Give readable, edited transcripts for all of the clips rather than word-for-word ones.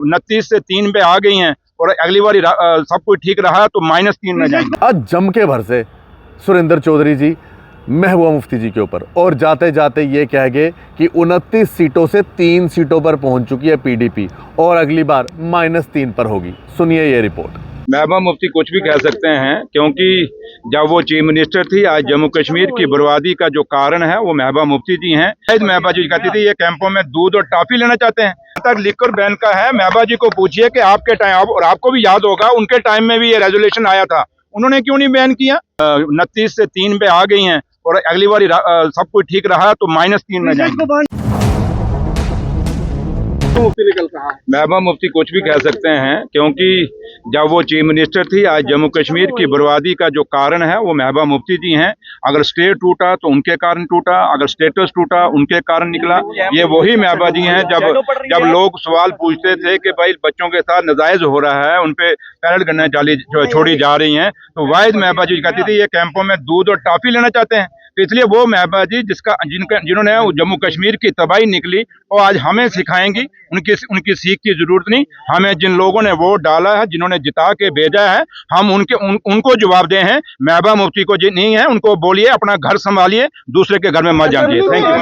29 से 3 पे आ गई हैं और अगली बार सब कुछ ठीक रहा तो -3 में जाएंगे। आज जम के भर से सुरेंद्र चौधरी जी महबूबा मुफ्ती जी के ऊपर और जाते जाते ये कह गए कि 29 सीटों से 3 सीटों पर पहुंच चुकी है पीडीपी और अगली बार -3 पर होगी। सुनिए ये रिपोर्ट। महबूबा मुफ्ती कुछ भी कह सकते हैं, क्योंकि जब वो चीफ मिनिस्टर थी, आज जम्मू कश्मीर की बर्बादी का जो कारण है वो महबूबा मुफ्ती जी हैं। महबूबा जी कहती थी ये कैंपों में दूध और टॉफी लेना चाहते हैं। तक लिकर बैन का है। महबूबा जी को पूछिए कि आपके टाइम, और आपको भी याद होगा उनके टाइम में भी ये रेजोल्यूशन आया था, उन्होंने क्यों नहीं बैन किया। 29 से 3 पे आ गई हैं और अगली बार सब कुछ ठीक रहा तो -3 में जाएंगे। महबूबा मुफ्ती कुछ भी कह सकते हैं, क्योंकि जब वो चीफ मिनिस्टर थी, आज जम्मू कश्मीर की बर्बादी का जो कारण है वो महबूबा मुफ्ती जी हैं। अगर स्टेट टूटा तो उनके कारण टूटा, अगर स्टेटस टूटा उनके कारण निकला। ये वही महबूबा जी हैं जब लोग सवाल पूछते थे कि भाई बच्चों के साथ नाजायज हो रहा है, उन पे पैरल गन्ने छोड़ी जा रही हैं, तो वाहिद महबूबा जी कहती थी ये कैंपों में दूध और टॉफी लेना चाहते हैं। तो इसलिए वो महबूबा जी जिन्होंने जम्मू कश्मीर की तबाही निकली, और आज हमें सिखाएंगी। उनकी सीख की जरूरत नहीं। हमें जिन लोगों ने वोट डाला है, जिन्होंने जिता के भेजा है, हम उनको जवाब दे हैं। महबूबा मुफ्ती को नहीं है, उनको बोलिए अपना घर संभालिए, दूसरे के घर में मत जाइए। Thank you.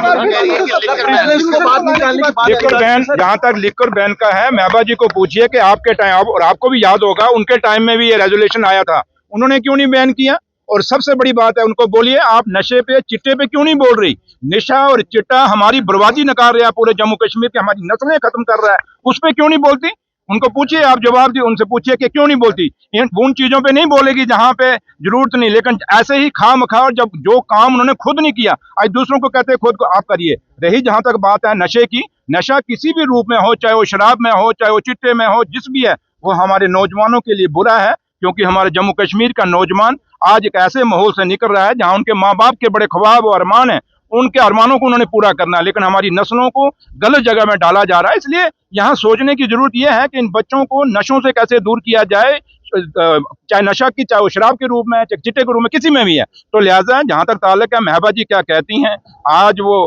लिकर बैन, जहाँ तक लिकर बैन का है, महबूबा जी को पूछिए कि आपके टाइम, और आपको भी याद होगा उनके टाइम में भी ये रेजोल्यूशन आया था, उन्होंने क्यों नहीं बैन किया। और सबसे बड़ी बात है, उनको बोलिए आप नशे पे चिट्टे पे क्यों नहीं बोल रही। नशा और चिट्टा हमारी बर्बादी नकार रहा है, पूरे जम्मू कश्मीर की हमारी नस्लें खत्म कर रहा है, उस पे क्यों नहीं बोलती। उनको पूछिए, आप जवाब दिए, उनसे पूछिए कि क्यों नहीं बोलती। उन चीजों पे नहीं बोलेगी जहां पे जरूरत नहीं, लेकिन ऐसे ही खामखा जब जो काम उन्होंने खुद नहीं किया, आज दूसरों को कहते हैं खुद को आप करिए। रही जहां तक बात है नशे की, नशा किसी भी रूप में हो, चाहे वो शराब में हो, चाहे वो चिट्टे में हो, जिस भी है, वो हमारे नौजवानों के लिए बुरा है। क्योंकि हमारे जम्मू कश्मीर का नौजवान आज एक ऐसे माहौल से निकल रहा है जहां उनके माँ बाप के बड़े ख्वाब और अरमान हैं, उनके अरमानों को उन्होंने पूरा करना है, लेकिन हमारी नस्लों को गलत जगह में डाला जा रहा है। इसलिए यहाँ सोचने की जरूरत यह है कि इन बच्चों को नशों से कैसे दूर किया जाए, चाहे नशा की, चाहे वो शराब के रूप में, चाहे चिट्टे के रूप में, किसी में भी है। तो लिहाजा जहां तक ताल्लुक है, महबूबा जी क्या कहती हैं, आज वो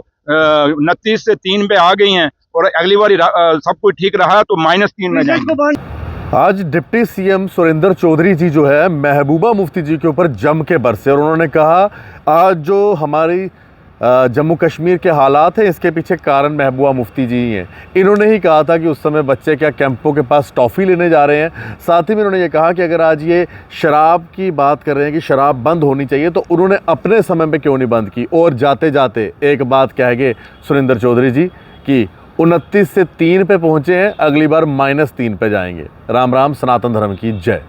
29 से 3 पे आ गई हैं और अगली बार सब कुछ ठीक रहा तो -3 में जाएंगे। आज डिप्टी सीएम सुरेंद्र चौधरी जी जो है महबूबा मुफ्ती जी के ऊपर जम के बरसे और उन्होंने कहा आज जो हमारी जम्मू कश्मीर के हालात हैं इसके पीछे कारण महबूबा मुफ्ती जी ही हैं। इन्होंने ही कहा था कि उस समय बच्चे क्या कैंपों के पास टॉफ़ी लेने जा रहे हैं। साथ ही में उन्होंने ये कहा कि अगर आज ये शराब की बात कर रहे हैं कि शराब बंद होनी चाहिए, तो उन्होंने अपने समय में क्यों नहीं बंद की। और जाते जाते एक बात कह गए सुरेंद्र चौधरी जी कि 29 से 3 पे पहुँचे हैं, अगली बार -3 पे जाएंगे। राम राम, सनातन धर्म की जय।